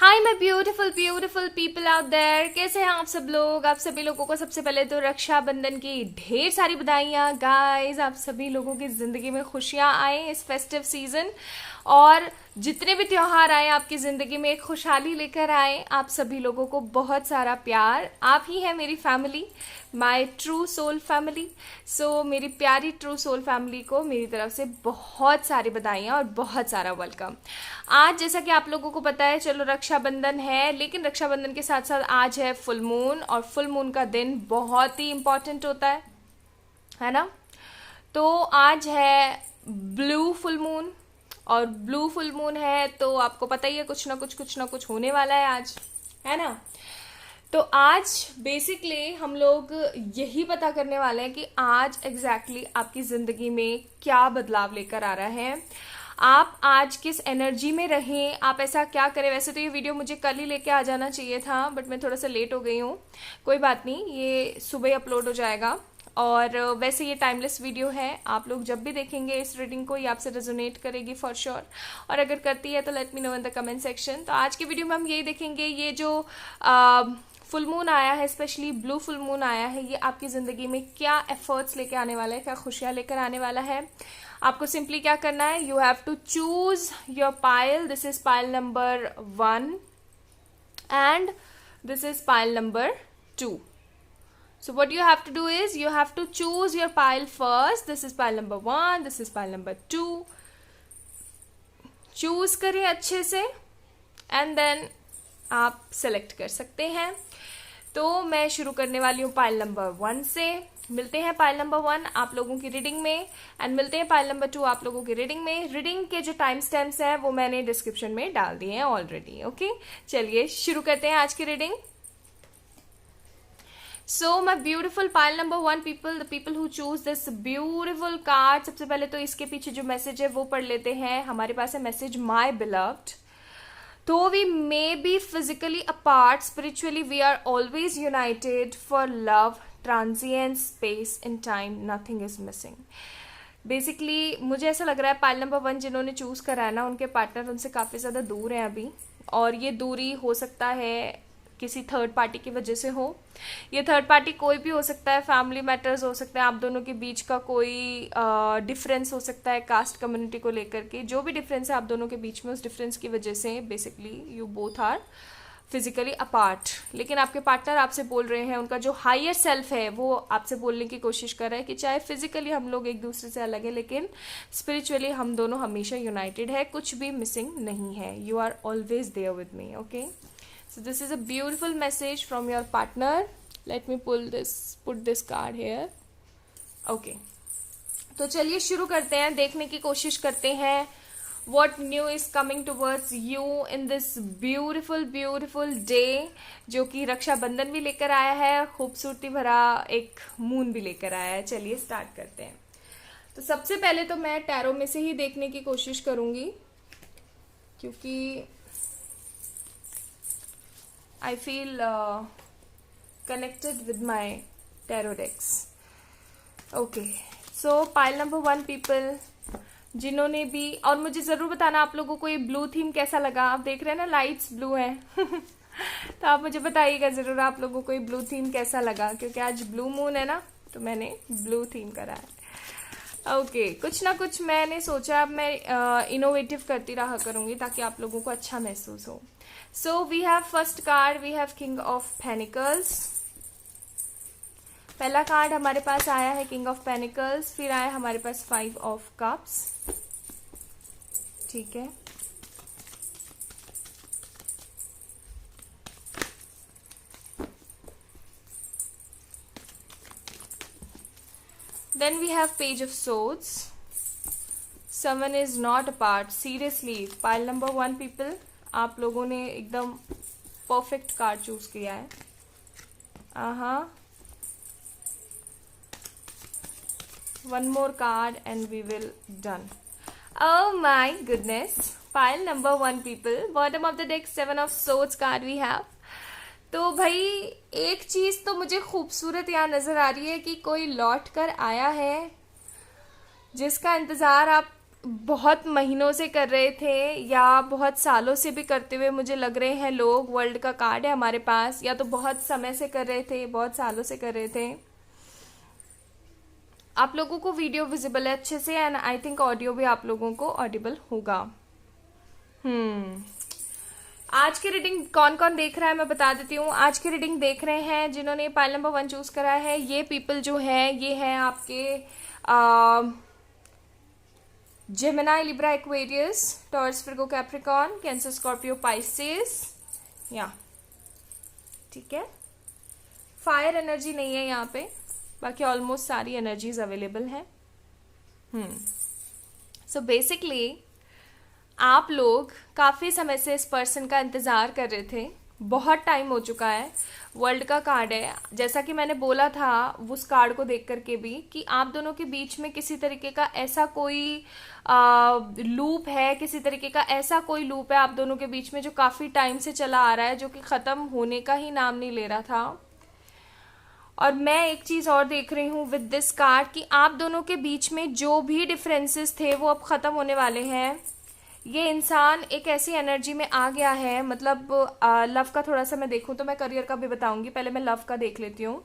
Hi my beautiful beautiful people out there, कैसे हैं आप सब लोग। आप सभी लोगों को सबसे पहले तो रक्षाबंधन की ढेर सारी बधाइयाँ गाइस। आप सभी लोगों की ज़िंदगी में खुशियाँ आए इस फेस्टिव सीज़न, और जितने भी त्योहार आए आपकी ज़िंदगी में एक खुशहाली लेकर आए। आप सभी लोगों को बहुत सारा प्यार। आप ही हैं मेरी family, my true soul family. So मेरी प्यारी ट्रू सोल फैमिली को मेरी तरफ से बहुत सारी बधाइयाँ और बहुत सारा वेलकम। आज जैसा कि आप लोगों को पता है, चलो रक्षाबंधन है, लेकिन रक्षाबंधन के साथ साथ आज है फुल मून, और फुल मून का दिन बहुत ही इम्पोर्टेंट होता है ना। तो आज है ब्लू फुल मून, और ब्लू फुल मून है तो आपको पता ही है कुछ ना कुछ होने वाला है आज, है ना। तो आज बेसिकली हम लोग यही पता करने वाले हैं कि आज एग्जैक्टली आपकी ज़िंदगी में क्या बदलाव लेकर आ रहा है, आप आज किस एनर्जी में रहें, आप ऐसा क्या करें। वैसे तो ये वीडियो मुझे कल ही लेके आ जाना चाहिए था, बट मैं थोड़ा सा लेट हो गई हूँ। कोई बात नहीं, ये सुबह अपलोड हो जाएगा। और वैसे ये टाइमलेस वीडियो है, आप लोग जब भी देखेंगे इस रीडिंग को ये आपसे रेजोनेट करेगी फॉर श्योर। और अगर करती है तो let me know in the comment section. तो आज की वीडियो में हम यही देखेंगे, ये जो फुल मून आया है, स्पेशली ब्लू फुल मून आया है, ये आपकी ज़िंदगी में क्या एफर्ट्स लेके आने वाला है, क्या खुशियाँ लेकर आने वाला है। आपको सिंपली क्या करना है, you have to choose your pile. This is pile number 1 and this is pile number 2. So what you have to do is you have to choose your pile first. This is pile number 1, this is pile number 2. Choose करें अच्छे से and then आप select कर सकते हैं। तो मैं शुरू करने वाली हूँ पाइल नंबर 1 से। मिलते हैं पाइल नंबर 1 आप लोगों की रीडिंग में, एंड मिलते हैं पाइल नंबर 2 आप लोगों की रीडिंग में। रीडिंग के जो टाइम स्टैम्प्स हैं वो मैंने डिस्क्रिप्शन में डाल दिए हैं ऑलरेडी। ओके, चलिए शुरू करते हैं आज की reading. So my beautiful pile number 1 people, the people who choose this beautiful card, सबसे पहले तो इसके पीछे जो मैसेज है वो पढ़ लेते हैं। हमारे पास है message, my beloved, though we may be physically apart, spiritually we are always united for love, transience, space and time, nothing is missing. Basically मुझे ऐसा लग रहा है पाइल नंबर 1 जिन्होंने चूज करा है ना, उनके पार्टनर उनसे काफ़ी ज़्यादा दूर हैं अभी, और ये दूरी हो सकता है किसी थर्ड पार्टी की वजह से हो। ये थर्ड पार्टी कोई भी हो सकता है, फैमिली मैटर्स हो सकते हैं, आप दोनों के बीच का कोई डिफरेंस हो सकता है कास्ट कम्युनिटी को लेकर के। जो भी डिफरेंस है आप दोनों के बीच में, उस डिफरेंस की वजह से basically you both are physically apart. लेकिन आपके पार्टनर आपसे बोल रहे हैं, उनका जो हायर सेल्फ है वो आपसे बोलने की कोशिश कर रहा है कि चाहे फिजिकली हम लोग एक दूसरे से अलग है, लेकिन स्पिरिचुअली हम दोनों हमेशा यूनाइटेड है, कुछ भी मिसिंग नहीं है। You are always there with me. Okay, so this is a beautiful message from your partner. Let me put this card here. Okay, तो चलिए शुरू करते हैं, देखने की कोशिश करते हैं what new is coming towards you in this beautiful beautiful day, जो कि रक्षाबंधन भी लेकर आया है, खूबसूरती भरा एक मून भी लेकर आया है। चलिए स्टार्ट करते हैं। तो सबसे पहले तो मैं टैरो में से ही देखने की कोशिश करूंगी, क्योंकि I feel connected with my tarot decks. Okay, so pile number 1 people, जिन्होंने भी, और मुझे ज़रूर बताना आप लोगों को ये ब्लू थीम कैसा लगा। आप देख रहे हैं ना, लाइट्स ब्लू हैं तो आप मुझे बताइएगा ज़रूर आप लोगों को ये ब्लू थीम कैसा लगा, क्योंकि आज ब्लू मून है ना, तो मैंने ब्लू थीम करा है। ओके, कुछ ना कुछ मैंने सोचा अब मैं इनोवेटिव करती रहा करूँगी ताकि आप लोगों को अच्छा महसूस हो। So we have first card, we have King of Pentacles. पहला कार्ड हमारे पास आया है King of Pentacles, फिर आया हमारे पास 5 of Cups। ठीक है, then we have Page of Swords. Someone is not apart. Seriously, pile number 1 people, आप लोगों ने एकदम परफेक्ट कार्ड चूज किया है। One more card and we will done. Oh my goodness, pile number 1 people, bottom of the deck 7 of swords card we have. तो भाई एक चीज तो मुझे खूबसूरत यहाँ नजर आ रही है कि कोई लौट कर आया है जिसका इंतजार आप बहुत महीनों से कर रहे थे या बहुत सालों से भी करते हुए मुझे लग रहे हैं लोग। वर्ल्ड का कार्ड है हमारे पास, या तो बहुत समय से कर रहे थे, बहुत सालों से कर रहे थे। आप लोगों को वीडियो विजिबल है अच्छे से, एंड आई थिंक ऑडियो भी आप लोगों को ऑडिबल होगा। आज की रीडिंग कौन कौन देख रहा है मैं बता देती हूँ। आज की रीडिंग देख रहे हैं जिन्होंने पाइल नंबर 1 चूज करा है, ये पीपल जो है ये है आपके Gemini, Libra, Aquarius, taurus, Virgo, Capricorn, cancer, Scorpio, Pisces. या ठीक है, फायर एनर्जी नहीं है यहाँ पे, बाकी ऑलमोस्ट सारी एनर्जीज अवेलेबल हैं। सो बेसिकली आप लोग काफी समय से इस पर्सन का इंतजार कर रहे थे, बहुत टाइम हो चुका है। वर्ल्ड का कार्ड है, जैसा कि मैंने बोला था उस कार्ड को देख करके भी कि आप दोनों के बीच में किसी तरीके का ऐसा कोई लूप है, किसी तरीके का ऐसा कोई लूप है आप दोनों के बीच में जो काफी टाइम से चला आ रहा है, जो कि खत्म होने का ही नाम नहीं ले रहा था। और मैं एक चीज और देख रही हूँ विद दिस कार्ड कि आप दोनों के बीच में जो भी डिफरेंसेस थे वो अब खत्म होने वाले हैं। ये इंसान एक ऐसी एनर्जी में आ गया है, मतलब लव का थोड़ा सा मैं देखूं तो मैं करियर का भी बताऊंगी, पहले मैं लव का देख लेती हूँ।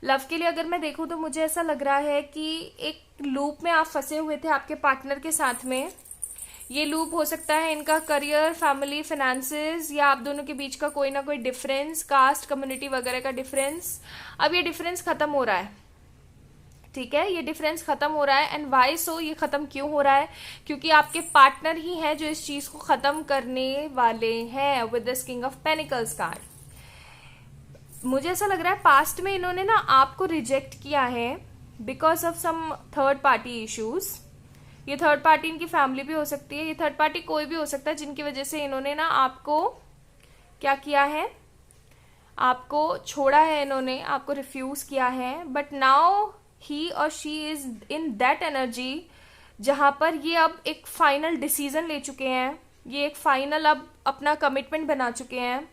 लव के लिए अगर मैं देखूं तो मुझे ऐसा लग रहा है कि एक लूप में आप फंसे हुए थे आपके पार्टनर के साथ में। ये लूप हो सकता है इनका करियर, फैमिली, फाइनेंसेस, या आप दोनों के बीच का कोई ना कोई डिफरेंस, कास्ट, कम्युनिटी वगैरह का डिफरेंस। अब ये डिफरेंस खत्म हो रहा है, ठीक है, ये डिफरेंस खत्म हो रहा है। एंड वाई सो, ये खत्म क्यों हो रहा है? क्योंकि आपके पार्टनर ही हैं जो इस चीज को खत्म करने वाले हैं with this king of pentacles card. मुझे ऐसा लग रहा है पास्ट में इन्होंने ना आपको रिजेक्ट किया है because of some third party issues. ये थर्ड पार्टी इनकी फैमिली भी हो सकती है, ये थर्ड पार्टी कोई भी हो सकता है जिनकी वजह से इन्होंने ना आपको क्या किया है, आपको छोड़ा है, इन्होंने आपको रिफ्यूज किया है। बट नाउ ही और she is in that energy जहां पर ये अब एक फाइनल डिसीजन ले चुके हैं, ये एक फाइनल अब अपना कमिटमेंट बना चुके हैं।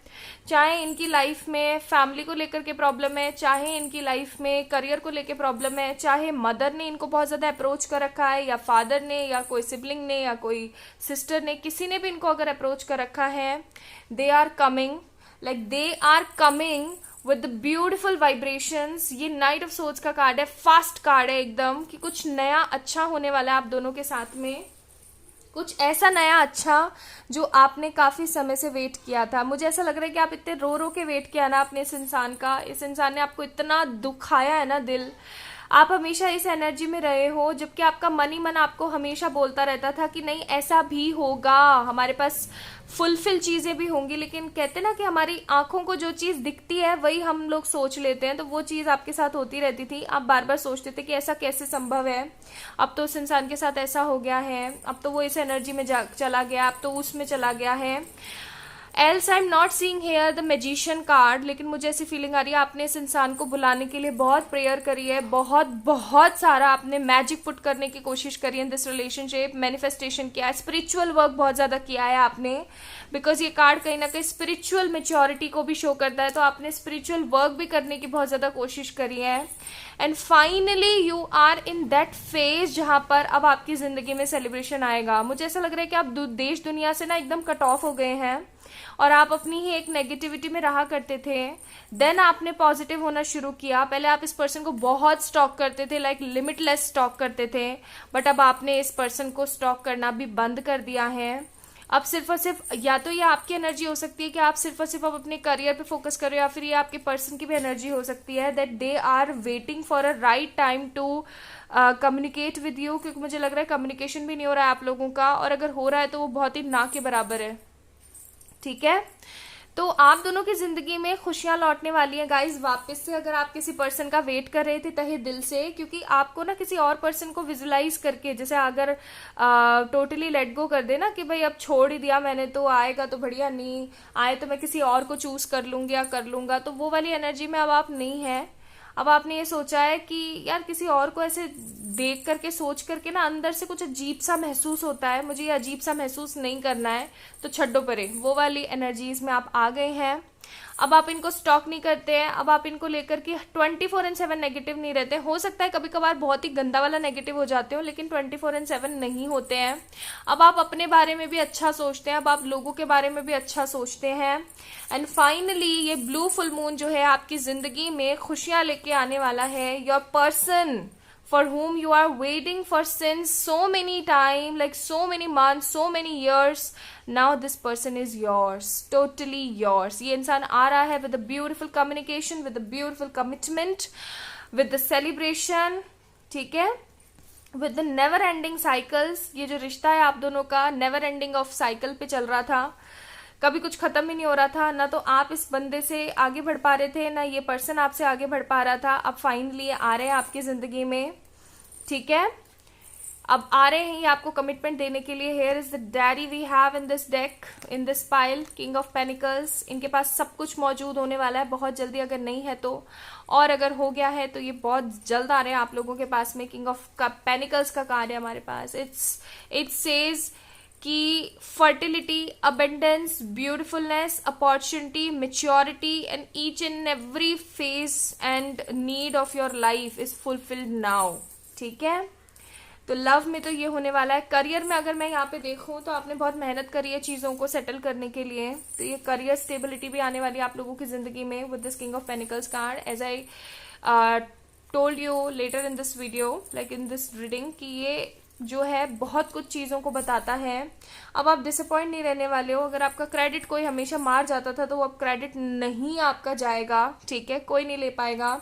चाहे इनकी लाइफ में फैमिली को लेकर के प्रॉब्लम है, चाहे इनकी लाइफ में करियर को लेकर प्रॉब्लम है, चाहे मदर ने इनको बहुत ज्यादा अप्रोच कर रखा है, या फादर ने, या कोई सिबलिंग ने, या कोई सिस्टर ने, किसी ने भी इनको अगर अप्रोच कर रखा है, they are coming, like they are coming with beautiful vibrations. ये नाइट ऑफ सोर्ड्स का कार्ड है, फास्ट कार्ड है एकदम, कि कुछ नया अच्छा होने वाला है आप दोनों के साथ में, कुछ ऐसा नया अच्छा जो आपने काफी समय से वेट किया था। मुझे ऐसा लग रहा है कि आप इतने रो रो के वेट किया ना अपने इस इंसान का, इस इंसान ने आपको इतना दुखाया है ना दिल, आप हमेशा इस एनर्जी में रहे हो, जबकि आपका मन ही मन आपको हमेशा बोलता रहता था कि नहीं ऐसा भी होगा, हमारे पास फुलफिल चीजें भी होंगी। लेकिन कहते ना कि हमारी आंखों को जो चीज दिखती है वही हम लोग सोच लेते हैं, तो वो चीज आपके साथ होती रहती थी। आप बार बार सोचते थे कि ऐसा कैसे संभव है, अब तो उस इंसान के साथ ऐसा हो गया है, अब तो वो इस एनर्जी में चला गया, अब तो उसमें चला गया है। Else I am not seeing here the magician card, लेकिन मुझे ऐसी फीलिंग आ रही है आपने इस इंसान को बुलाने के लिए बहुत प्रेयर करी है, बहुत बहुत सारा आपने मैजिक पुट करने की कोशिश करी है इन दिस रिलेशनशिप, मैनिफेस्टेशन किया है, स्पिरिचुअल वर्क बहुत ज्यादा किया है आपने, बिकॉज ये कार्ड कहीं ना कहीं स्पिरिचुअल मेच्योरिटी को भी शो करता है, तो आपने स्पिरिचुअल वर्क भी करने की बहुत ज्यादा कोशिश करी है। And finally you are in that phase जहां पर अब आपकी जिंदगी में सेलिब्रेशन आएगा। मुझे ऐसा लग रहा है कि आप देश दुनिया से ना एकदम कट ऑफ हो गए हैं और आप अपनी ही एक नेगेटिविटी में रहा करते थे। देन आपने पॉजिटिव होना शुरू किया। पहले आप इस पर्सन को बहुत स्टॉक करते थे, लाइक लिमिटलेस स्टॉक करते थे, बट अब आपने इस पर्सन को स्टॉक करना भी बंद कर दिया है। अब सिर्फ और सिर्फ या तो ये आपकी एनर्जी हो सकती है कि आप सिर्फ और सिर्फ अब अपने करियर पे फोकस करो, या फिर ये आपके पर्सन की भी एनर्जी हो सकती है that they are waiting for a right time to communicate with you, क्योंकि मुझे लग रहा है कम्युनिकेशन भी नहीं हो रहा है आप लोगों का, और अगर हो रहा है तो वो बहुत ही ना के बराबर है। ठीक है, तो आप दोनों की जिंदगी में खुशियां लौटने वाली है गाइज वापस से, अगर आप किसी पर्सन का वेट कर रहे थे तहे दिल से, क्योंकि आपको ना किसी और पर्सन को विजुलाइज करके, जैसे अगर टोटली लेट गो कर दे ना कि भाई अब छोड़ ही दिया मैंने, तो आएगा तो बढ़िया, नहीं आए तो मैं किसी और को चूज कर लूंगी या कर लूंगा, तो वो वाली एनर्जी में अब आप नहीं है। अब आपने ये सोचा है कि यार किसी और को ऐसे देख करके, सोच करके ना अंदर से कुछ अजीब सा महसूस होता है, मुझे ये अजीब सा महसूस नहीं करना है, तो छड्डो परे, वो वाली एनर्जीज में आप आ गए हैं। अब आप इनको स्टॉक नहीं करते हैं, अब आप इनको लेकर के 24/7 नेगेटिव नहीं रहते। हो सकता है कभी कभार बहुत ही गंदा वाला नेगेटिव हो जाते हो, लेकिन 24/7 नहीं होते हैं। अब आप अपने बारे में भी अच्छा सोचते हैं, अब आप लोगों के बारे में भी अच्छा सोचते हैं। एंड फाइनली ये ब्लू फुल मून जो है आपकी जिंदगी में खुशियां लेके आने वाला है। Your person for whom you are waiting for since so many time, like so many months, so many years, now this person is yours, totally yours। ये इंसान आ रहा है with a beautiful communication, with a beautiful commitment, with the celebration, ठीक है, with the never ending cycles। ये जो रिश्ता है आप दोनों का never ending of cycle पे चल रहा था, कभी कुछ खत्म ही नहीं हो रहा था, ना तो आप इस बंदे से आगे बढ़ पा रहे थे, ना ये पर्सन आपसे आगे बढ़ पा रहा था। अब फाइनली आ रहे हैं आपकी जिंदगी में, ठीक है, अब आ रहे हैं ये आपको कमिटमेंट देने के लिए। Here is the daddy we have in this deck, in this pile, king of pentacles. इनके पास सब कुछ मौजूद होने वाला है बहुत जल्दी, अगर नहीं है तो, और अगर हो गया है तो ये बहुत जल्द आ रहे हैं आप लोगों के पास में। किंग ऑफ पेनिकल्स का कार्ड है हमारे पास। इट सेज कि fertility, abundance, beautifulness, opportunity, maturity and each and every phase and need of your life is fulfilled now, ठीक है। तो लव में तो ये होने वाला है। करियर में अगर मैं यहाँ पे देखूं तो आपने बहुत मेहनत करी है चीजों को सेटल करने के लिए, तो ये करियर स्टेबिलिटी भी आने वाली है आप लोगों की जिंदगी में with this king of pentacles card. As I told you later in this video, like in this reading, कि ये जो है बहुत कुछ चीजों को बताता है। अब आप डिसअपॉइंट नहीं रहने वाले हो। अगर आपका क्रेडिट कोई हमेशा मार जाता था तो वो अब क्रेडिट नहीं आपका जाएगा, ठीक है, कोई नहीं ले पाएगा।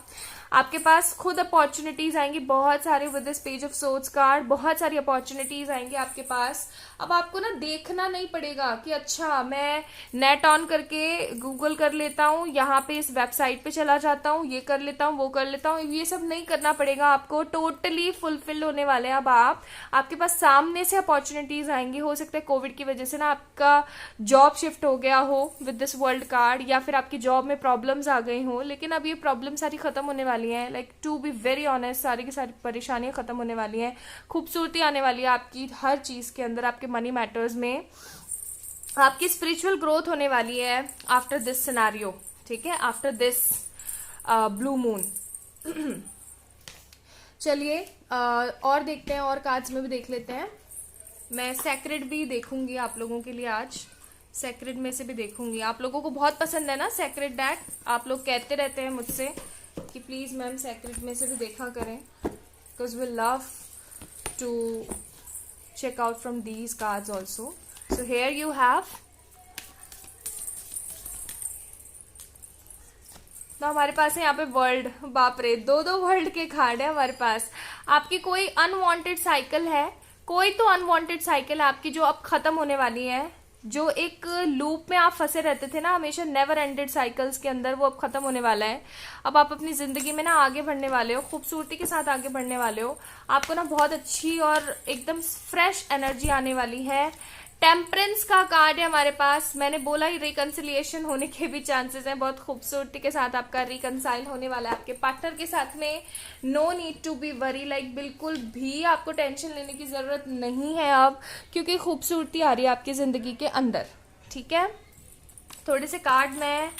आपके पास खुद अपॉर्चुनिटीज आएंगी बहुत सारे with this page of swords card, बहुत सारी अपॉर्चुनिटीज आएंगी आपके पास। अब आपको ना देखना नहीं पड़ेगा कि अच्छा मैं नेट ऑन करके गूगल कर लेता हूँ, यहाँ पे इस वेबसाइट पे चला जाता हूँ, ये कर लेता हूँ, वो कर लेता हूँ, ये सब नहीं करना पड़ेगा आपको। टोटली फुलफिल होने वाले हैं अब आप। आपके पास सामने से अपॉर्चुनिटीज आएंगी। हो सकता है कोविड की वजह से ना आपका जॉब शिफ्ट हो गया हो विद दिस वर्ल्ड कार्ड, या फिर आपकी जॉब में प्रॉब्लम्स आ गई हो, लेकिन अब ये प्रॉब्लम सारी खत्म होने वाली हैं। Like to be very honest, सारी की सारी परेशानियां खत्म होने वाली हैं। खूबसूरती आने वाली है आपकी हर चीज के अंदर, आपके मनी मैटर्स में। आपकी स्पिरिचुअल ग्रोथ होने वाली है आफ्टर दिस सिनेरियो, ठीक है, आफ्टर दिस ब्लू मून। चलिए और देखते हैं, और कार्ड्स में भी देख लेते हैं। मैं सैक्रेड भी देखूंगी आप लोगों के लिए आज, सैक्रेड में से भी देखूंगी। आप लोगों को बहुत पसंद है ना सैक्रेड डेक, आप लोग कहते रहते हैं मुझसे कि प्लीज मैम सैक्रेड में से भी देखा करें, because we love to check out from these cards also। So here you have, तो हमारे पास है यहाँ पे वर्ल्ड, बाप रे, दो वर्ल्ड के कार्ड है हमारे पास। आपकी कोई अनवांटेड साइकिल है, कोई तो अनवांटेड साइकिल है आपकी जो अब खत्म होने वाली है। जो एक लूप में आप फंसे रहते थे ना हमेशा, नेवर एंडेड साइकिल्स के अंदर, वो अब खत्म होने वाला है। अब आप अपनी जिंदगी में ना आगे बढ़ने वाले हो, खूबसूरती के साथ आगे बढ़ने वाले हो। आपको ना बहुत अच्छी और एकदम फ्रेश एनर्जी आने वाली है। टेम्परेंस का कार्ड है हमारे पास। मैंने बोला ही रिकंसिलिएशन होने के भी चांसेस हैं, बहुत खूबसूरती के साथ आपका रिकंसाइल होने वाला है आपके पार्टनर के साथ में। No need to be worry, like बिल्कुल भी आपको टेंशन लेने की जरूरत नहीं है अब, क्योंकि खूबसूरती आ रही है आपकी जिंदगी के अंदर, ठीक है। थोड़े से कार्ड मैं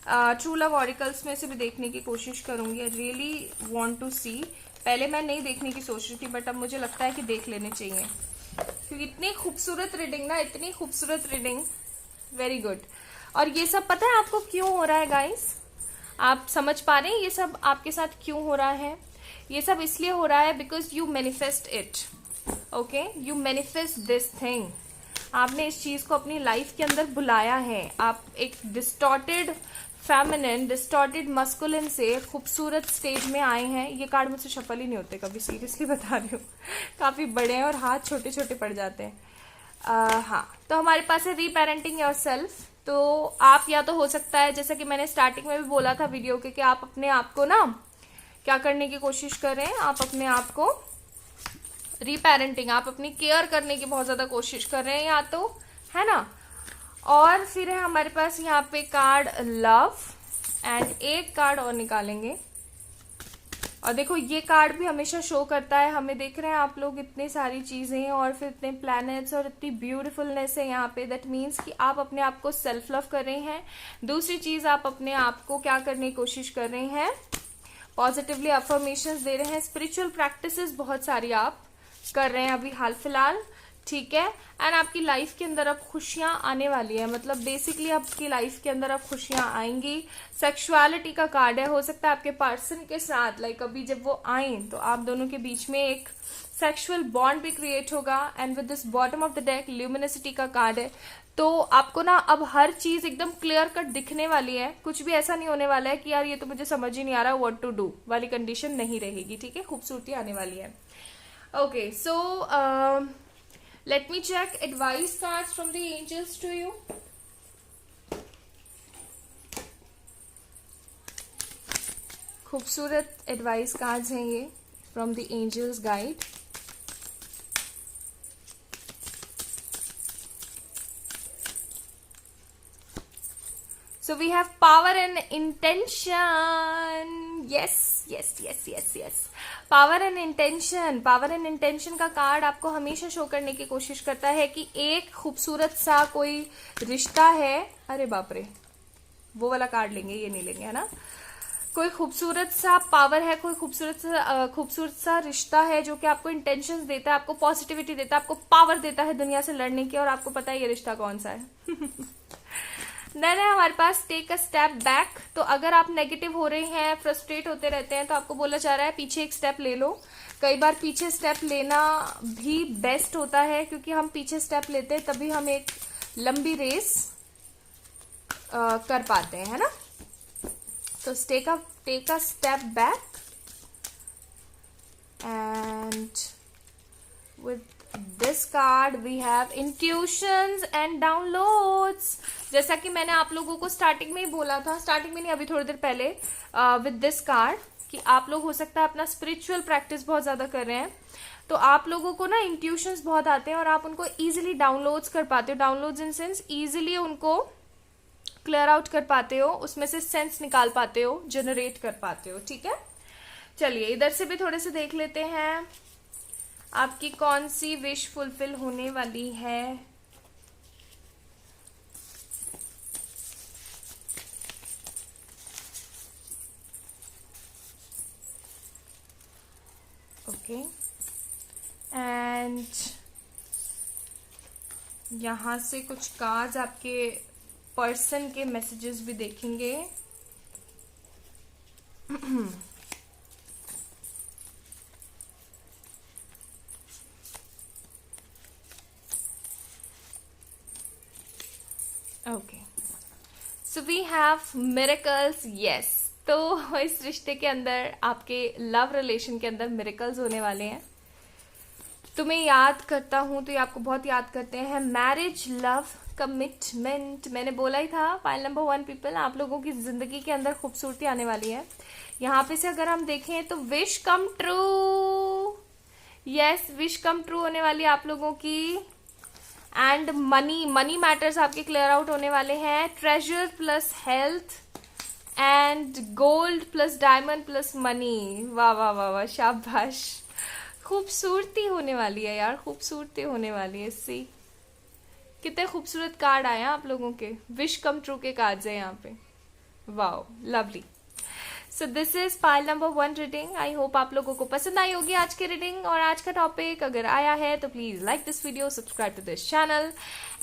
ट्रू लव ऑरिकल्स में से भी देखने की कोशिश करूंगी। आई रियली वॉन्ट टू सी। पहले मैं नहीं देखने की सोच रही थी, बट अब मुझे लगता है कि देख लेने चाहिए, क्योंकि इतनी खूबसूरत रीडिंग ना, इतनी खूबसूरत रीडिंग, वेरी गुड। और ये सब पता है आपको क्यों हो रहा है गाइस? आप समझ पा रहे हैं ये सब आपके साथ क्यों हो रहा है? ये सब इसलिए हो रहा है because you manifest it, okay, you manifest this thing. आपने इस चीज को अपनी लाइफ के अंदर बुलाया है। आप एक डिस्टॉर्टेड फेमिनिन, डिस्टॉर्टेड मस्कुलिन से खूबसूरत स्टेज में आए हैं। ये कार्ड मुझसे शफल ही नहीं होते कभी, सीरियसली बता रही हूँ, काफी बड़े हैं और हाथ छोटे छोटे पड़ जाते हैं। हाँ, तो हमारे पास है रीपेरेंटिंग योरसेल्फ। तो आप या तो हो सकता है, जैसा कि मैंने स्टार्टिंग में भी बोला था वीडियो के, कि आप अपने आप को ना क्या करने की कोशिश करें, आप अपने आप को रीपेरेंटिंग, आप अपनी केयर करने की बहुत ज्यादा कोशिश कर रहे हैं या तो, है ना। और फिर है हमारे पास यहाँ पे कार्ड लव, एंड एक कार्ड और निकालेंगे और देखो ये कार्ड भी हमेशा शो करता है हमें, देख रहे हैं आप लोग इतनी सारी चीजें और फिर इतने प्लैनेट्स और इतनी ब्यूटीफुलनेस है यहाँ पे। दैट मीन्स कि आप अपने आप को सेल्फ लव कर रहे हैं। दूसरी चीज, आप अपने आप को क्या करने की कोशिश कर रहे हैं, पॉजिटिवली अफर्मेशंस दे रहे हैं। स्पिरिचुअल प्रैक्टिसेस बहुत सारी आप कर रहे हैं अभी हाल फिलहाल, ठीक है। एंड आपकी लाइफ के अंदर अब खुशियां आने वाली है, मतलब बेसिकली आपकी लाइफ के अंदर अब खुशियां आएंगी। सेक्सुअलिटी का कार्ड है, हो सकता है आपके पर्सन के साथ लाइक अभी जब वो आए तो आप दोनों के बीच में एक सेक्सुअल बॉन्ड भी क्रिएट होगा। And with this bottom of the deck luminosity का कार्ड है, तो आपको ना अब हर चीज एकदम क्लियर कट दिखने वाली है। कुछ भी ऐसा नहीं होने वाला है कि यार ये तो मुझे समझ ही नहीं आ रहा व्हाट टू डू वाली कंडीशन नहीं रहेगी, ठीक है। खूबसूरती आने वाली है। Okay, so let me check advice cards from the angels to you. खूबसूरत एडवाइस कार्ड्स हैं ये from the angels guide. So we have power and intention. Yes, yes, yes, yes, yes. Power and intention. Power and intention का card आपको हमेशा show करने की कोशिश करता है कि एक खूबसूरत सा कोई रिश्ता है। अरे बाप रे, वो वाला कार्ड लेंगे, ये नहीं लेंगे, है ना। कोई खूबसूरत सा पावर है, कोई खूबसूरत सा रिश्ता है जो कि आपको इंटेंशंस देता है, आपको पॉजिटिविटी देता है, आपको पावर देता है दुनिया से लड़ने की, और आपको पता है ये रिश्ता कौन सा है। देन है हमारे पास टेक अ स्टेप बैक। तो अगर आप नेगेटिव हो रहे हैं, फ्रस्ट्रेट होते रहते हैं, तो आपको बोला जा रहा है पीछे एक स्टेप ले लो। कई बार पीछे स्टेप लेना भी बेस्ट होता है, क्योंकि हम पीछे स्टेप लेते हैं तभी हम एक लंबी रेस कर पाते हैं, है ना। तो take a step back and with this card we have intuitions and downloads। जैसा कि मैंने आप लोगों को स्टार्टिंग में ही बोला था, स्टार्टिंग में नहीं अभी थोड़ी देर पहले, with this card कि आप लोग हो सकता है अपना स्पिरिचुअल प्रैक्टिस बहुत ज्यादा कर रहे हैं, तो आप लोगों को ना इंट्यूशंस बहुत आते हैं और आप उनको इजीली डाउनलोड्स कर पाते हो। डाउनलोड्स इन सेंस इजीली उनको क्लियर आउट कर पाते हो, उसमें से सेंस निकाल पाते हो, जनरेट कर पाते हो, ठीक है। चलिए इधर से भी थोड़े से देख लेते हैं आपकी कौन सी विश फुलफिल होने वाली है। ओके, एंड यहां से कुछ कार्ड्स आपके पर्सन के मैसेजेस भी देखेंगे। Okay, so we have miracles. Yes, तो इस रिश्ते के अंदर, आपके लव रिलेशन के अंदर मिरेकल्स होने वाले हैं। तुम्हें याद करता हूं तो ये आपको बहुत याद करते हैं। मैरिज, लव, कमिटमेंट, मैंने बोला ही था। फाइल नंबर 1 पीपल, आप लोगों की जिंदगी के अंदर खूबसूरती आने वाली है। यहाँ पे से अगर हम देखें तो wish come true. Yes, wish come true होने वाली है आप लोगों की। एंड मनी मैटर्स आपके क्लियर आउट होने वाले हैं। Treasure plus health and gold plus diamond plus money. वाह वाह वाह वाह, शाबाश। खूबसूरती होने वाली है यार, खूबसूरती होने वाली है। सी कितने खूबसूरत कार्ड आए हैं आप लोगों के, विश कम ट्रू के कार्ड्स हैं यहाँ पे। Wow, lovely. So this is pile number 1 reading. I hope आप लोगों को पसंद आई होगी आज की रीडिंग और आज का टॉपिक। अगर आया है तो please like this video, subscribe to this channel,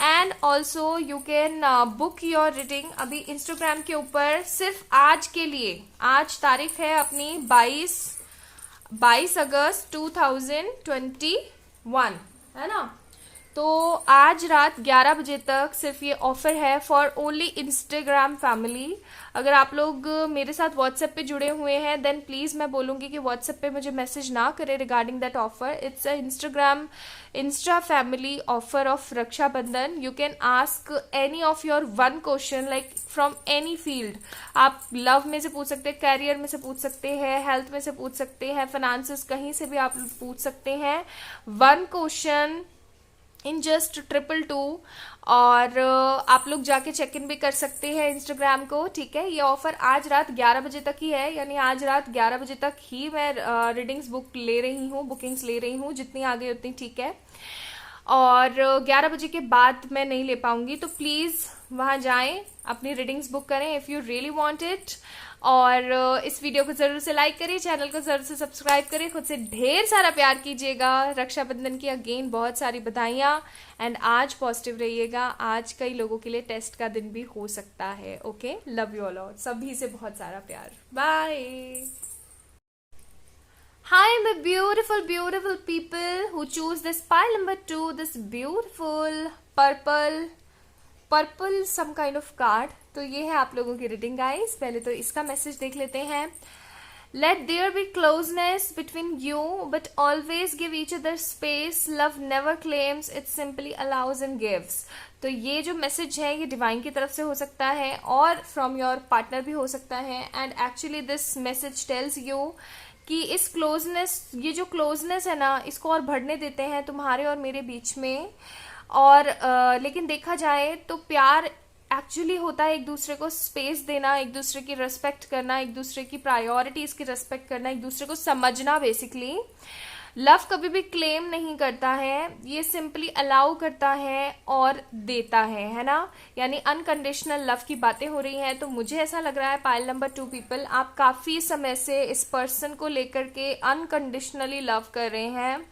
and also you can book your reading अभी इंस्टाग्राम के ऊपर सिर्फ आज के लिए। आज तारीख है अपनी 22 अगस्त 2021, है ना। तो आज रात 11 बजे तक सिर्फ ये ऑफर है फॉर ओनली इंस्टाग्राम फैमिली। अगर आप लोग मेरे साथ व्हाट्सएप पे जुड़े हुए हैं देन प्लीज मैं बोलूंगी कि व्हाट्सएप पे मुझे मैसेज ना करें regarding that offer. It's a insta family offer of Raksha Bandhan. You can ask any of your one question like from any field. आप लव में से पूछ सकते हैं, कैरियर में से पूछ सकते हैं, हेल्थ में से पूछ सकते हैं, फाइनेंसेस, कहीं से भी आप पूछ सकते हैं। One question in just 222। और आप लोग जाके चेक इन भी कर सकते हैं इंस्टाग्राम को, ठीक है। ये ऑफर आज रात 11 बजे तक ही है, यानी आज रात 11 बजे तक ही मैं रीडिंग्स बुकिंग्स ले रही हूँ, जितनी आ गई उतनी ठीक है। और 11 बजे के बाद मैं नहीं ले पाऊंगी, तो प्लीज वहां जाएं, अपनी रीडिंग्स बुक करें if you really want it. और इस वीडियो को जरूर से लाइक करिए, चैनल को जरूर से सब्सक्राइब करिए, खुद से ढेर सारा प्यार कीजिएगा। रक्षाबंधन की अगेन बहुत सारी बधाइयां, एंड आज पॉजिटिव रहिएगा। आज कई लोगों के लिए टेस्ट का दिन भी हो सकता है। ओके, लव यू ऑल, सभी से बहुत सारा प्यार, bye. Hi, my beautiful people who choose this pile number 2, this beautiful purple some kind of card। तो ये है आप लोगों की रीडिंग गाइस। पहले तो इसका मैसेज देख लेते हैं। Let there be closeness between you, but always give each other space. Love never claims, it simply allows and gives। तो ये जो मैसेज है ये डिवाइन की तरफ से हो सकता है और फ्रॉम योर पार्टनर भी हो सकता है। And actually this message tells you कि इस क्लोजनेस, ये जो क्लोजनेस है ना, इसको और बढ़ने देते हैं तुम्हारे और मेरे बीच में। और लेकिन देखा जाए तो प्यार एक्चुअली होता है एक दूसरे को स्पेस देना, एक दूसरे की रिस्पेक्ट करना, एक दूसरे की प्रायोरिटीज की रिस्पेक्ट करना, एक दूसरे को समझना। बेसिकली लव कभी भी क्लेम नहीं करता है, ये सिंपली अलाउ करता है और देता है ना। यानी अनकंडीशनल लव की बातें हो रही हैं। तो मुझे ऐसा लग रहा है पाइल नंबर 2 पीपल, आप काफी समय से इस पर्सन को लेकर के अनकंडीशनली लव कर रहे हैं।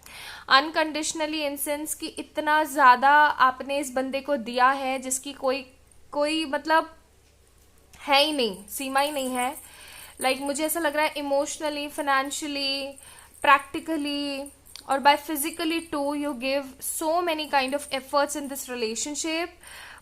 अनकंडीशनली इन सेंस कि इतना ज्यादा आपने इस बंदे को दिया है जिसकी कोई मतलब है ही नहीं, सीमा ही नहीं है। लाइक मुझे ऐसा लग रहा है इमोशनली, फाइनेंशियली, प्रैक्टिकली और by physically too, you give so many kind of efforts in this relationship.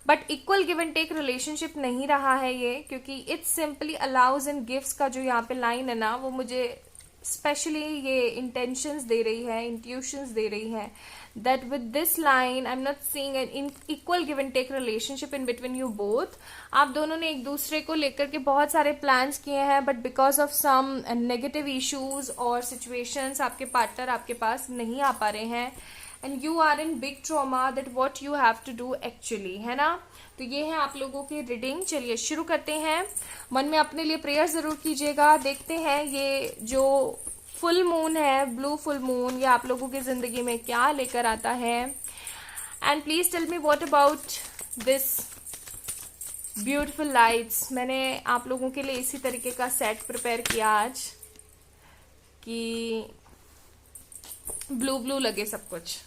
But equal give and take relationship नहीं रहा है ये, क्योंकि it simply allows and gives का जो यहाँ पे लाइन है ना, वो मुझे स्पेशली ये इंटेंशंस दे रही है, इंट्यूशंस दे रही है that with this line I'm not seeing an equal give and take relationship in between you both। आप दोनों ने एक दूसरे को लेकर के बहुत सारे प्लान्स किए हैं, but because of some negative issues और सिचुएशंस आपके पार्टनर आपके पास नहीं आ पा रहे हैं। And you are in big trauma that what you have to do actually, है ना। तो ये है आप लोगों की रीडिंग। चलिए शुरू करते हैं। मन में अपने लिए प्रेयर जरूर कीजिएगा। देखते हैं ये जो फुल मून है, ब्लू फुल मून, ये आप लोगों की जिंदगी में क्या लेकर आता है। And please tell me what about this beautiful lights. मैंने आप लोगों के लिए इसी तरीके का सेट प्रिपेयर किया आज कि ब्लू ब्लू लगे सब कुछ।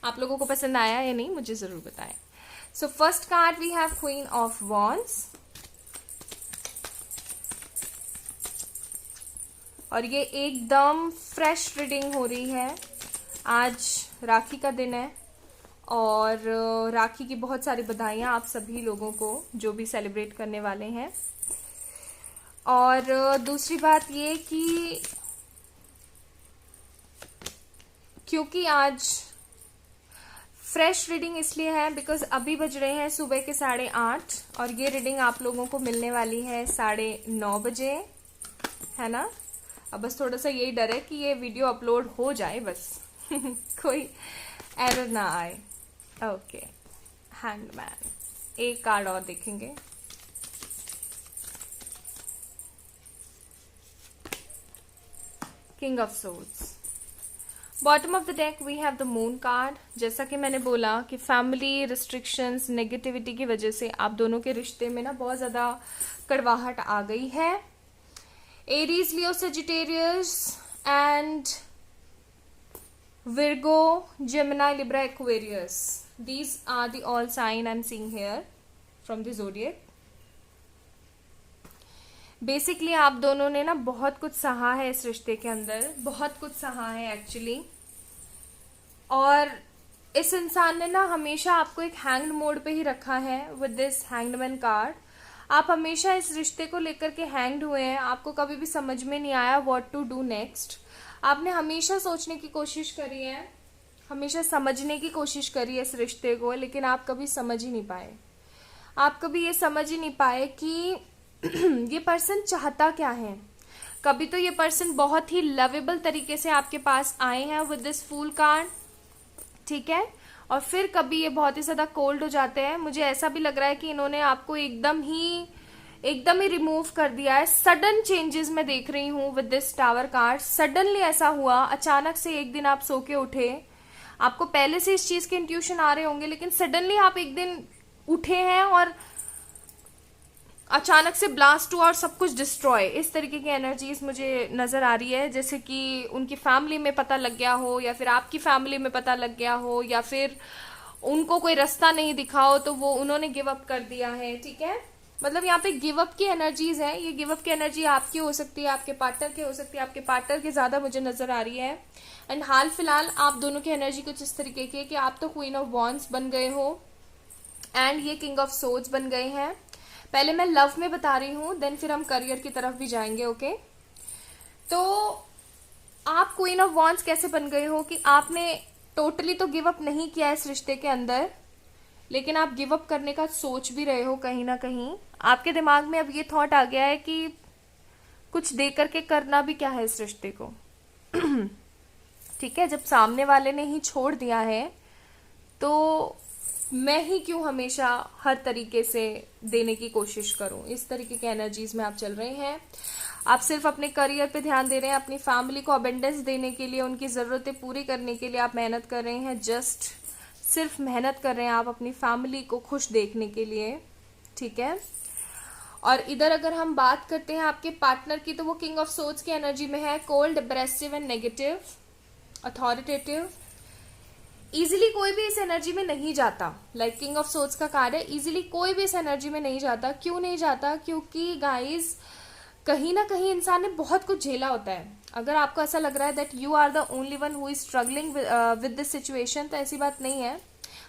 आप लोगों को पसंद आया या नहीं मुझे जरूर बताएं। So first card we have queen of wands, और ये एकदम फ्रेश रीडिंग हो रही है। आज राखी का दिन है और राखी की बहुत सारी बधाइयां आप सभी लोगों को जो भी सेलिब्रेट करने वाले हैं। और दूसरी बात ये कि क्योंकि आज फ्रेश रीडिंग इसलिए है बिकॉज अभी बज रहे हैं सुबह के 8:30 और ये रीडिंग आप लोगों को मिलने वाली है 9:30 बजे, है ना। अब बस थोड़ा सा यही डर है कि ये वीडियो अपलोड हो जाए, बस कोई एरर ना आए। Okay, hangman. एक कार्ड और देखेंगे। King of swords. Bottom of the deck we have the moon card. जैसा कि मैंने बोला कि फैमिली रिस्ट्रिक्शंस, नेगेटिविटी की वजह से आप दोनों के रिश्ते में ना बहुत ज्यादा कड़वाहट आ गई है। Aries, Leo, Sagittarius and Virgo, Gemini, Libra, Aquarius, these are the all sign I'm seeing here from the zodiac। Basically आप दोनों ने ना बहुत कुछ सहा है इस रिश्ते के अंदर, बहुत कुछ सहा है एक्चुअली। और इस इंसान ने ना हमेशा आपको एक हैंग्ड मोड पे ही रखा है विद दिस हैंग्डमैन कार्ड। आप हमेशा इस रिश्ते को लेकर के हैंग्ड हुए हैं। आपको कभी भी समझ में नहीं आया व्हाट टू डू नेक्स्ट। आपने हमेशा सोचने की कोशिश करी है, हमेशा समझने की कोशिश करी है इस रिश्ते को, लेकिन आप कभी समझ ही नहीं पाए। आप कभी ये समझ ही नहीं पाए कि ये पर्सन चाहता क्या है। कभी तो ये पर्सन बहुत ही लवेबल तरीके से आपके पास आए हैं विद दिस फूल कार्ड, ठीक है, और फिर कभी ये बहुत ही ज्यादा कोल्ड हो जाते हैं। मुझे ऐसा भी लग रहा है कि इन्होंने आपको एकदम ही रिमूव कर दिया है। सडन चेंजेस मैं देख रही हूँ with this tower card. Suddenly ऐसा हुआ, अचानक से एक दिन आप सो के उठे, आपको पहले से इस चीज के इंट्यूशन आ रहे होंगे, लेकिन सडनली आप एक दिन उठे हैं और अचानक से ब्लास्ट हुआ और सब कुछ डिस्ट्रॉय। इस तरीके की एनर्जीज मुझे नजर आ रही है, जैसे कि उनकी फैमिली में पता लग गया हो, या फिर आपकी फैमिली में पता लग गया हो, या फिर उनको कोई रास्ता नहीं दिखा हो तो वो उन्होंने गिव अप कर दिया है। ठीक है, मतलब यहाँ पे गिव अप की एनर्जीज है। ये गिव अप की एनर्जी आपकी हो सकती है, आपके पार्टनर की हो सकती है, आपके पार्टनर की ज्यादा मुझे नजर आ रही है। एंड हाल फिलहाल आप दोनों की एनर्जी कुछ इस तरीके की है कि आप तो क्वीन ऑफ वॉन्ड्स बन गए हो एंड ये किंग ऑफ सोर्ड्स बन गए हैं। पहले मैं लव में बता रही हूँ, देन फिर हम करियर की तरफ भी जाएंगे। ओके, तो आप क्वीन ऑफ वॉन्ड्स कैसे बन गए हो कि आपने टोटली तो गिव अप नहीं किया इस रिश्ते के अंदर, लेकिन आप गिव अप करने का सोच भी रहे हो कहीं ना कहीं। आपके दिमाग में अब ये थॉट आ गया है कि कुछ दे करके करना भी क्या है इस रिश्ते को। ठीक है, जब सामने वाले ने ही छोड़ दिया है तो मैं ही क्यों हमेशा हर तरीके से देने की कोशिश करूं। इस तरीके के एनर्जीज में आप चल रहे हैं। आप सिर्फ अपने करियर पे ध्यान दे रहे हैं, अपनी फैमिली को अबेंडेंस देने के लिए, उनकी जरूरतें पूरी करने के लिए आप मेहनत कर रहे हैं। जस्ट सिर्फ मेहनत कर रहे हैं आप अपनी फैमिली को खुश देखने के लिए। ठीक है, और इधर अगर हम बात करते हैं आपके पार्टनर की, तो वो किंग ऑफ सोर्ड्स की एनर्जी में है। Cold, abrasive and negative, authoritative. Easily कोई भी इस एनर्जी में नहीं जाता। लाइक किंग ऑफ सोर्ड्स का कार्ड है, इजिली कोई भी इस एनर्जी में नहीं जाता। क्यों नहीं जाता? क्योंकि गाइज कहीं ना कहीं इंसान ने बहुत कुछ झेला होता है। अगर आपको ऐसा लग रहा है that you are the only one who is struggling with this situation, तो ऐसी बात नहीं है।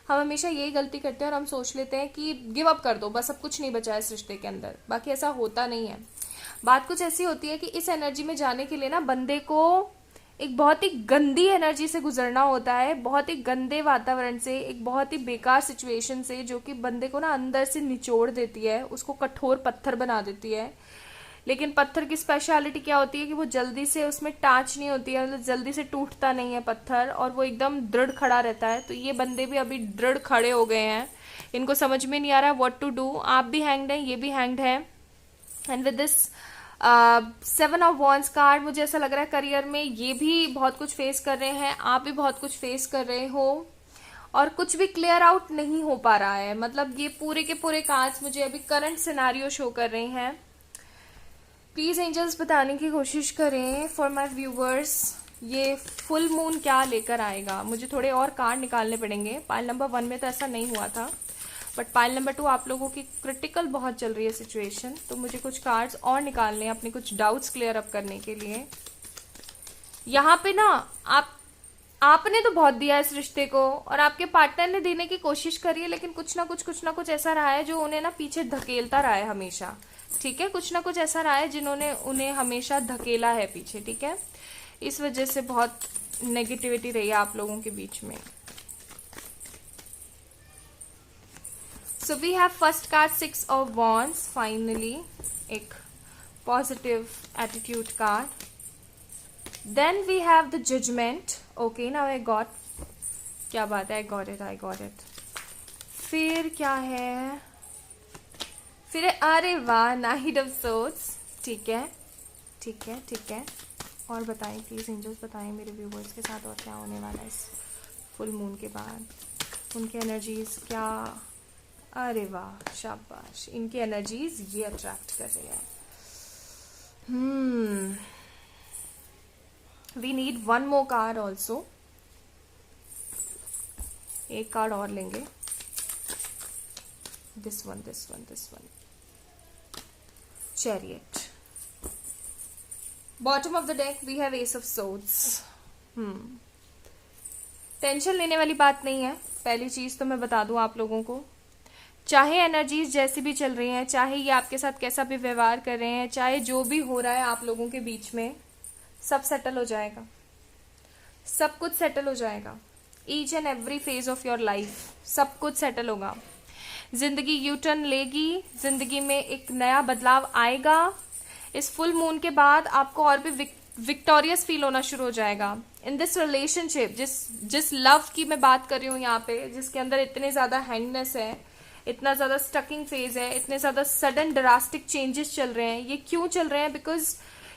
हम हमेशा यही गलती करते हैं और हम सोच लेते हैं कि गिव अप कर दो, बस अब कुछ नहीं बचा है इस रिश्ते के अंदर। बाकी ऐसा होता नहीं है। बात कुछ ऐसी होती है कि इस एनर्जी में जाने के लिए ना बंदे को एक बहुत ही गंदी एनर्जी से गुजरना होता है, बहुत ही गंदे वातावरण से, एक बहुत ही बेकार सिचुएशन से, जो कि बंदे को ना अंदर से निचोड़ देती है, उसको कठोर पत्थर बना देती है। लेकिन पत्थर की स्पेशलिटी क्या होती है कि वो जल्दी से, उसमें टाच नहीं होती है, मतलब जल्दी से टूटता नहीं है पत्थर, और वो एकदम दृढ़ खड़ा रहता है। तो ये बंदे भी अभी दृढ़ खड़े हो गए हैं, इनको समझ में नहीं आ रहा है व्हाट टू डू। आप भी हैंग्ड हैं, ये भी हैंग्ड है। And with this 7 of wands card, मुझे ऐसा लग रहा है करियर में ये भी बहुत कुछ फेस कर रहे हैं, आप भी बहुत कुछ फेस कर रहे हो, और कुछ भी क्लियर आउट नहीं हो पा रहा है। मतलब ये पूरे के पूरे कार्ड्स मुझे अभी करंट सिनारियो शो कर रहे हैं। प्लीज एंजल्स बताने की कोशिश करें फॉर माय व्यूवर्स, ये फुल मून क्या लेकर आएगा। मुझे थोड़े और कार्ड निकालने पड़ेंगे। पाइल नंबर 1 में तो ऐसा नहीं हुआ था, बट पाइल नंबर 2 आप लोगों की क्रिटिकल बहुत चल रही है सिचुएशन, तो मुझे कुछ कार्ड्स और निकालने हैं अपने कुछ डाउट्स क्लियर अप करने के लिए। यहाँ पे ना आपने तो बहुत दिया इस रिश्ते को, और आपके पार्टनर ने देने की कोशिश करी है, लेकिन कुछ ना कुछ ऐसा रहा है जो उन्हें ना पीछे धकेलता रहा है हमेशा। ठीक है, कुछ ना कुछ ऐसा रहा है जिन्होंने उन्हें हमेशा धकेला है पीछे। ठीक है, इस वजह से बहुत नेगेटिविटी रही है आप लोगों के बीच में। So we have first card 6 of wands, finally एक positive attitude card. Then we have the judgement. Okay, now I got, क्या बात है, आई गॉट इट। फिर क्या है, फिर अरे वाह, नाइट ऑफ सोर्ड्स। ठीक है। और बताएं प्लीज एंजल्स, बताएं मेरे व्यूवर्स के साथ और क्या होने वाला है इस फुल मून के बाद, उनकी एनर्जीज क्या। अरे वाह, शाबाश, इनकी एनर्जीज ये अट्रैक्ट कर रही है। We need 1 more card also, एक कार्ड और लेंगे। This one Chariot. Bottom of the deck we have Ace of Swords. Tension लेने वाली बात नहीं है। पहली चीज तो मैं बता दूं आप लोगों को, चाहे एनर्जीज जैसी भी चल रही हैं, चाहे ये आपके साथ कैसा भी व्यवहार कर रहे हैं, चाहे जो भी हो रहा है आप लोगों के बीच में, सब सेटल हो जाएगा, सब कुछ सेटल हो जाएगा। Each and every phase of your life सब कुछ सेटल होगा। जिंदगी यू टर्न लेगी, जिंदगी में एक नया बदलाव आएगा। इस फुल मून के बाद आपको और भी विक्टोरियस फील होना शुरू हो जाएगा इन दिस रिलेशनशिप। जिस जिस लव की मैं बात कर रही हूँ यहाँ पे, जिसके अंदर इतने ज्यादा हैंगनेस है, इतना ज्यादा स्टकिंग फेज है, इतने ज्यादा सडन ड्रास्टिक चेंजेस चल रहे हैं। ये क्यों चल रहे हैं? Because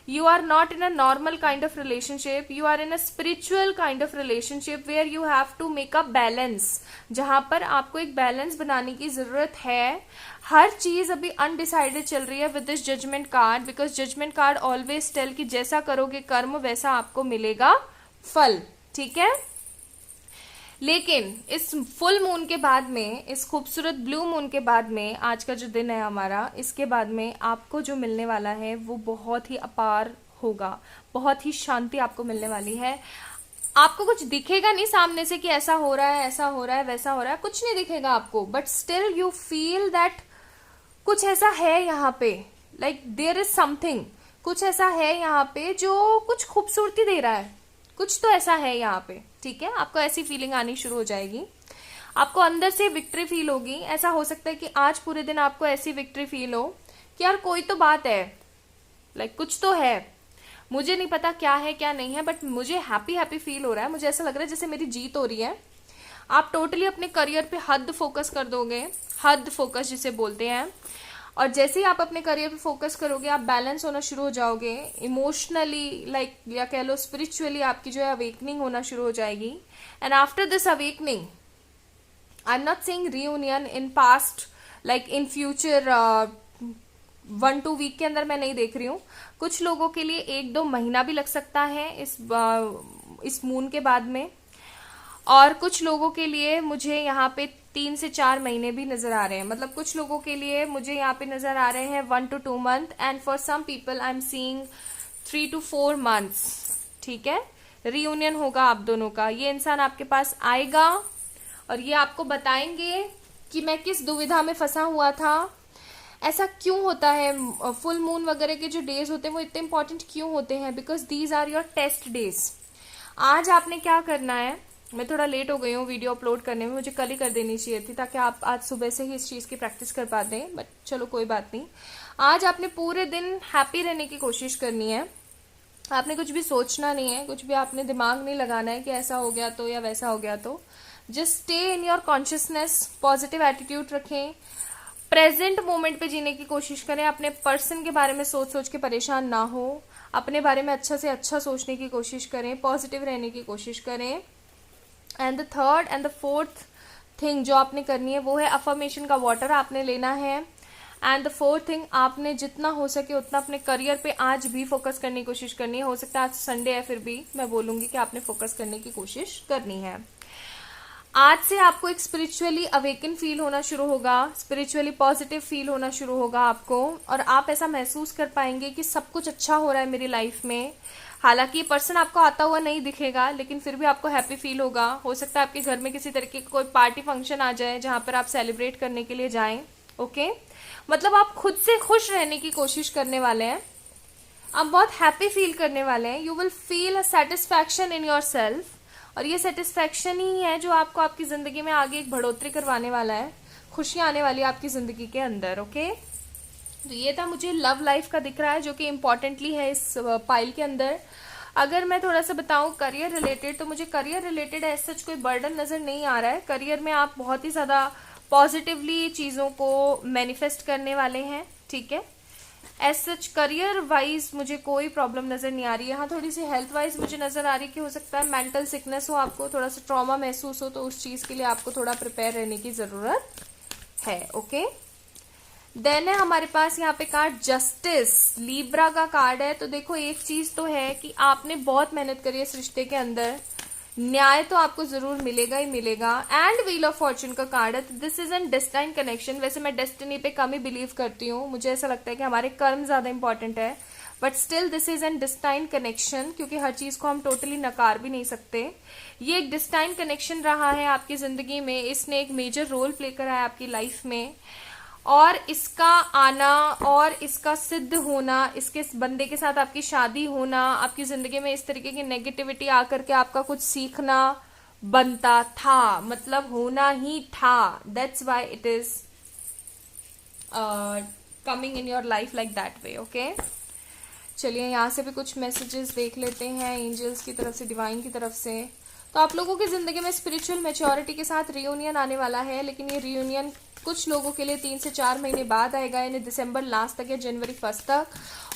you are not in a normal kind of relationship, you are in a spiritual kind of relationship where you have to make a balance, जहां पर आपको एक बैलेंस बनाने की जरूरत है। हर चीज अभी अनडिसाइडेड चल रही है with this judgement card, because judgement card always tell कि जैसा करोगे कर्म वैसा आपको मिलेगा फल, ठीक है। लेकिन इस फुल मून के बाद में, इस खूबसूरत ब्लू मून के बाद में, आज का जो दिन है हमारा, इसके बाद में आपको जो मिलने वाला है वो बहुत ही अपार होगा, बहुत ही शांति आपको मिलने वाली है। आपको कुछ दिखेगा नहीं सामने से कि ऐसा हो रहा है, ऐसा हो रहा है, वैसा हो रहा है, कुछ नहीं दिखेगा आपको, but still you feel that कुछ ऐसा है यहाँ पे, लाइक देयर इज समथिंग, कुछ ऐसा है यहाँ पे जो कुछ खूबसूरती दे रहा है, कुछ तो ऐसा है यहाँ पे, ठीक है। आपको ऐसी फीलिंग आनी शुरू हो जाएगी, आपको अंदर से विक्ट्री फील होगी। ऐसा हो सकता है कि आज पूरे दिन आपको ऐसी विक्ट्री फील हो कि यार कोई तो बात है, लाइक कुछ तो है, मुझे नहीं पता क्या है क्या नहीं है, बट मुझे हैप्पी हैप्पी फील हो रहा है, मुझे ऐसा लग रहा है जैसे मेरी जीत हो रही है। आप टोटली अपने करियर पे हद फोकस कर दोगे, हद फोकस जिसे बोलते हैं, और जैसे ही आप अपने करियर पे फोकस करोगे आप बैलेंस होना शुरू हो जाओगे इमोशनली, लाइक या कह लो स्पिरिचुअली, आपकी जो है अवेकनिंग होना शुरू हो जाएगी। And after this awakening, I am not saying reunion in past, like in future 1-2 week के अंदर मैं नहीं देख रही हूँ। कुछ लोगों के लिए 1-2 महीना भी लग सकता है इस मून के बाद में, और कुछ लोगों के लिए मुझे यहाँ पे 3 से 4 महीने भी नजर आ रहे हैं। मतलब कुछ लोगों के लिए मुझे यहाँ पे नजर आ रहे हैं 1 to 2 month, and for some people I am seeing 3 to 4 months, ठीक है। रियूनियन होगा आप दोनों का, ये इंसान आपके पास आएगा और ये आपको बताएंगे कि मैं किस दुविधा में फंसा हुआ था, ऐसा क्यों होता है, फुल मून वगैरह के जो डेज होते हैं वो इतने इंपॉर्टेंट क्यों होते हैं, because these are your test days. आज आपने क्या करना है, मैं थोड़ा लेट हो गई हूँ वीडियो अपलोड करने में, मुझे कल ही कर देनी चाहिए थी ताकि आप आज सुबह से ही इस चीज़ की प्रैक्टिस कर पाते हैं, बट चलो कोई बात नहीं। आज आपने पूरे दिन हैप्पी रहने की कोशिश करनी है, आपने कुछ भी सोचना नहीं है, कुछ भी आपने दिमाग नहीं लगाना है कि ऐसा हो गया तो या वैसा हो गया तो। Just stay in your consciousness, positive attitude रखें, प्रेजेंट मोमेंट पे जीने की कोशिश करें, अपने पर्सन के बारे में सोच सोच के परेशान ना हो, अपने बारे में अच्छा से अच्छा सोचने की कोशिश करें, पॉजिटिव रहने की कोशिश करें। And the third and the fourth thing जो आपने करनी है वो है अफर्मेशन का वाटर आपने लेना है। एंड द फोर्थ थिंग, आपने जितना हो सके उतना अपने करियर पे आज भी फोकस करने की कोशिश करनी है। हो सकता है आज संडे है, फिर भी मैं बोलूंगी कि आपने फोकस करने की कोशिश करनी है। आज से आपको एक स्पिरिचुअली अवेकन फील होना शुरू होगा, स्पिरिचुअली पॉजिटिव फील होना शुरू होगा आपको, और आप ऐसा महसूस कर पाएंगे कि सब कुछ अच्छा हो रहा है मेरी लाइफ में। हालांकि ये पर्सन आपको आता हुआ नहीं दिखेगा, लेकिन फिर भी आपको हैप्पी फील होगा। हो सकता है आपके घर में किसी तरीके का कोई पार्टी फंक्शन आ जाए जहां पर आप सेलिब्रेट करने के लिए जाएं, ओके। मतलब आप खुद से खुश रहने की कोशिश करने वाले हैं, आप बहुत हैप्पी फील करने वाले हैं। You will feel a satisfaction in your self, और ये सेटिस्फैक्शन ही है जो आपको आपकी जिंदगी में आगे एक बढ़ोतरी करवाने वाला है, खुशियां आने वाली है आपकी जिंदगी के अंदर, ओके। तो ये था मुझे लव लाइफ का दिख रहा है जो कि इम्पोर्टेंटली है इस पाइल के अंदर। अगर मैं थोड़ा सा बताऊं करियर रिलेटेड, तो मुझे करियर रिलेटेड ऐसा कोई बर्डन नजर नहीं आ रहा है। करियर में आप बहुत ही ज्यादा पॉजिटिवली चीजों को मैनिफेस्ट करने वाले हैं, ठीक है। एज सच करियर वाइज मुझे कोई प्रॉब्लम नजर नहीं आ रही है। हाँ, थोड़ी सी हेल्थ वाइज मुझे नजर आ रही है कि हो सकता है मेंटल सिकनेस हो, आपको थोड़ा सा ट्रॉमा महसूस हो, तो उस चीज के लिए आपको थोड़ा प्रिपेयर रहने की जरूरत है, ओके। देन है हमारे पास यहाँ पे कार्ड जस्टिस, लीब्रा का कार्ड है। तो देखो एक चीज तो है कि आपने बहुत मेहनत करी है इस रिश्ते के अंदर, न्याय तो आपको जरूर मिलेगा ही मिलेगा। एंड व्हील ऑफ फॉर्चून का कार्ड है, तो this is N destined connection. वैसे मैं डेस्टिनी पे कम ही बिलीव करती हूँ, मुझे ऐसा लगता है कि हमारे कर्म ज्यादा इंपॉर्टेंट है, but still this is N destined connection, क्योंकि हर चीज को हम टोटली नकार भी नहीं सकते। ये एक डेस्टाइन कनेक्शन रहा है आपकी जिंदगी में, इसने एक मेजर रोल प्ले करा है आपकी लाइफ में, और इसका आना और इसका सिद्ध होना, इसके बंदे के साथ आपकी शादी होना, आपकी जिंदगी में इस तरीके की नेगेटिविटी आकर के आपका कुछ सीखना बनता था, मतलब होना ही था। That's why it is coming in your life like that way, okay. चलिए यहाँ से भी कुछ मैसेजेस देख लेते हैं एंजल्स की तरफ से, डिवाइन की तरफ से। तो आप लोगों की ज़िंदगी में स्पिरिचुअल मैच्योरिटी के साथ रियूनियन आने वाला है, लेकिन ये रियूनियन कुछ लोगों के लिए 3 से 4 महीने बाद आएगा, यानी दिसंबर लास्ट तक या जनवरी फर्स्ट तक।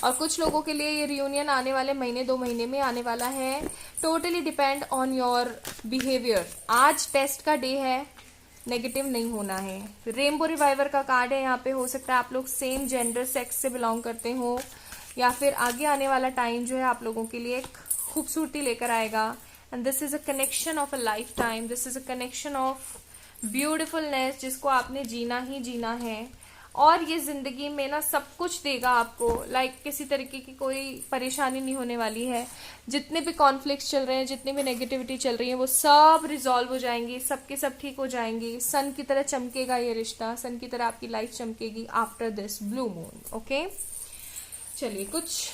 और कुछ लोगों के लिए ये रियूनियन आने वाले महीने 2 महीने में आने वाला है। Totally depend on your behaviour. आज टेस्ट का डे है, नेगेटिव नहीं होना है। रेनबो रिवाइवर का कार्ड है यहाँ पे। हो सकता है आप लोग सेम जेंडर सेक्स से बिलोंग करते हो, या फिर आगे आने वाला टाइम जो है आप लोगों के लिए एक खूबसूरती लेकर आएगा। And this is a connection of a lifetime, this is a connection of beautifulness जिसको आपने जीना ही जीना है। और ये जिंदगी में ना सब कुछ देगा आपको, लाइक किसी तरीके की कोई परेशानी नहीं होने वाली है। जितने भी कॉन्फ्लिक्ट्स चल रहे हैं, जितनी भी नेगेटिविटी चल रही है, वो सब रिजॉल्व हो जाएंगी, सबके सब ठीक हो जाएंगी। सन की तरह चमकेगा ये रिश्ता, सन की तरह आपकी लाइफ चमकेगी after this blue moon. Okay, चलिए कुछ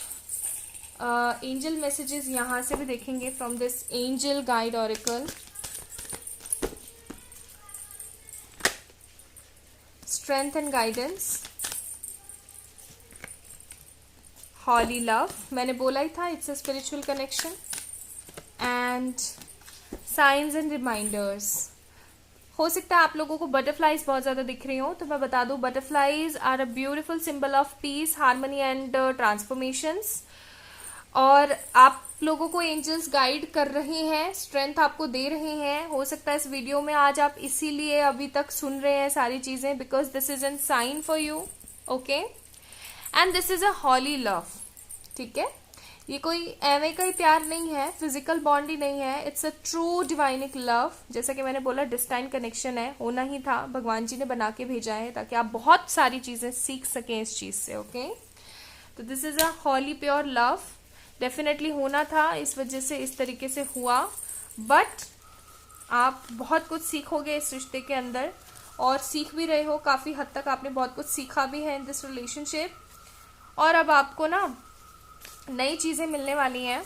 एंजल मैसेजेस यहां से भी देखेंगे from this angel guide oracle. Strength and guidance, holy love, मैंने बोला ही था it's a spiritual connection. And science and reminders. हो सकता है आप लोगों को बटरफ्लाइज बहुत ज्यादा दिख रही हो, तो मैं बता दूं butterflies are a beautiful symbol of peace, harmony and transformations. और आप लोगों को एंजल्स गाइड कर रहे हैं, स्ट्रेंथ आपको दे रहे हैं। हो सकता है इस वीडियो में आज आप इसीलिए अभी तक सुन रहे हैं सारी चीजें, because this is an sign for you. Okay, and this is a holy love. ठीक है, ये कोई एवे का ही प्यार नहीं है, फिजिकल बॉन्ड ही नहीं है, इट्स अ ट्रू डिवाइनिक लव। जैसा कि मैंने बोला डिस्टाइन कनेक्शन है, होना ही था, भगवान जी ने बना के भेजा है ताकि आप बहुत सारी चीजें सीख सकें इस चीज से। ओके, तो this is a holy pure love, definitely होना था, इस वजह से इस तरीके से हुआ। बट आप बहुत कुछ सीखोगे इस रिश्ते के अंदर, और सीख भी रहे हो काफी हद तक, आपने बहुत कुछ सीखा भी है इन दिस रिलेशनशिप। और अब आपको ना नई चीजें मिलने वाली हैं,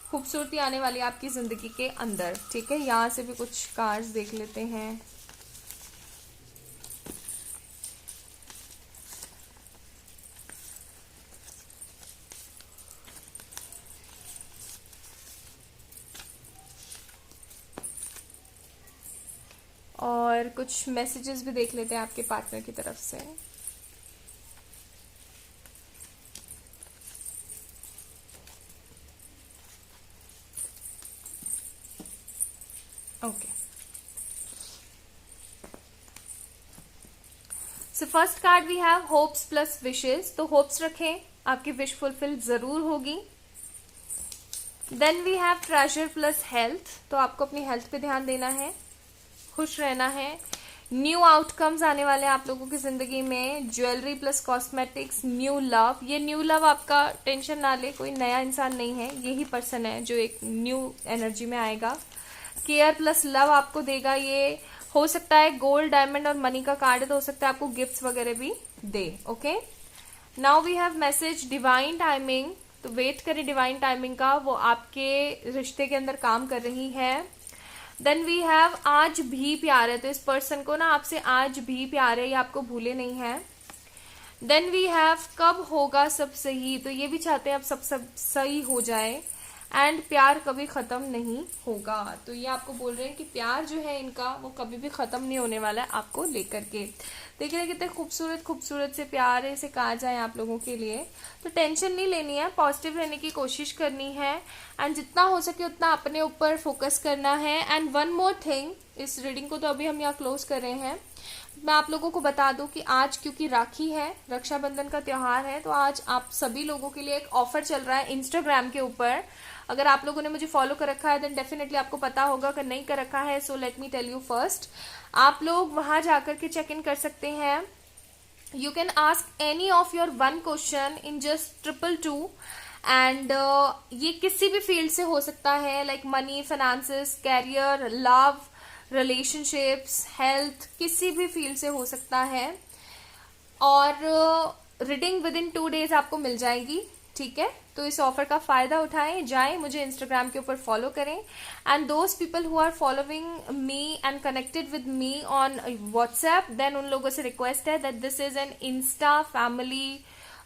खूबसूरती आने वाली है आपकी जिंदगी के अंदर। ठीक है, यहाँ से भी कुछ कार्ड्स देख लेते हैं। और कुछ मैसेजेस भी देख लेते हैं आपके पार्टनर की तरफ से। Okay, so first card we have hopes plus wishes. तो होप्स रखें, आपकी विश फुलफिल जरूर होगी। Then we have treasure plus health. तो आपको अपनी हेल्थ पे ध्यान देना है, खुश रहना है। न्यू आउटकम्स आने वाले हैं आप लोगों की जिंदगी में। Jewellery plus cosmetics, new love. ये न्यू लव आपका, टेंशन ना ले, कोई नया इंसान नहीं है, यही पर्सन है जो एक न्यू एनर्जी में आएगा। केयर प्लस लव आपको देगा ये। हो सकता है गोल्ड, डायमंड और मनी का कार्ड है, तो हो सकता है आपको गिफ्ट्स वगैरह भी दे। Okay, now we have message divine timing. तो वेट करें डिवाइन टाइमिंग का, वो आपके रिश्ते के अंदर काम कर रही है। देन वी हैव आज भी प्यार है। तो इस पर्सन को ना आपसे आज भी प्यार है, ये आपको भूले नहीं है। देन वी हैव कब होगा सब सही। तो ये भी चाहते हैं अब सब सही हो जाए। एंड प्यार कभी खत्म नहीं होगा। तो ये आपको बोल रहे हैं कि प्यार जो है इनका वो कभी भी खत्म नहीं होने वाला है आपको लेकर के। देखिए कितने खूबसूरत खूबसूरत से प्यार है, इसे कहा जाए आप लोगों के लिए। तो टेंशन नहीं लेनी है, पॉजिटिव रहने की कोशिश करनी है, एंड जितना हो सके उतना अपने ऊपर फोकस करना है। एंड वन मोर थिंग, इस रीडिंग को तो अभी हम यहाँ क्लोज कर रहे हैं, मैं आप लोगों को बता दूं कि आज क्योंकि राखी है, रक्षाबंधन का त्योहार है, तो आज आप सभी लोगों के लिए एक ऑफर चल रहा है इंस्टाग्राम के ऊपर। अगर आप लोगों ने मुझे फॉलो कर रखा है देन डेफिनेटली आपको पता होगा, अगर नहीं कर रखा है so let me tell you first. आप लोग वहां जाकर के चेक इन कर सकते हैं। You can ask any of your one question in just 222 and ये किसी भी फील्ड से हो सकता है, like money, finances, career, love, relationships, health, किसी भी फील्ड से हो सकता है। और रीडिंग विद इन 2 डेज आपको मिल जाएगी। ठीक है, तो इस ऑफर का फायदा उठाएं, जाएं, मुझे इंस्टाग्राम के ऊपर फॉलो करें। And those people who are following me and connected with me on WhatsApp, then उन लोगों से रिक्वेस्ट है that this is an insta family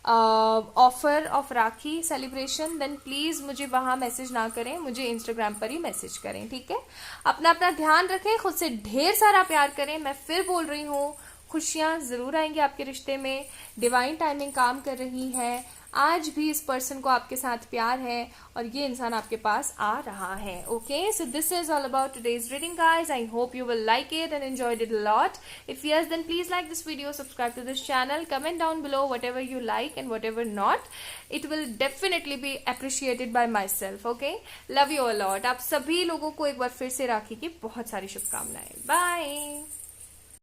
offer of Rakhi celebration, then please मुझे वहां मैसेज ना करें, मुझे इंस्टाग्राम पर ही मैसेज करें, ठीक है। अपना अपना ध्यान रखें, खुद से ढेर सारा प्यार करें। मैं फिर बोल रही हूँ, खुशियां जरूर आएंगी आपके रिश्ते में, डिवाइन टाइमिंग काम कर रही है। आज भी इस पर्सन को आपके साथ प्यार है और ये इंसान आपके पास आ रहा है। Okay, so this is all about today's reading guys. I hope you will like it and enjoyed it a lot. If yes, then please like this video, subscribe to this channel, comment down below whatever you like and whatever not. It will definitely be appreciated by myself. Okay, love you a lot. आप सभी लोगों को एक बार फिर से राखी की बहुत सारी शुभकामनाएं। बाय।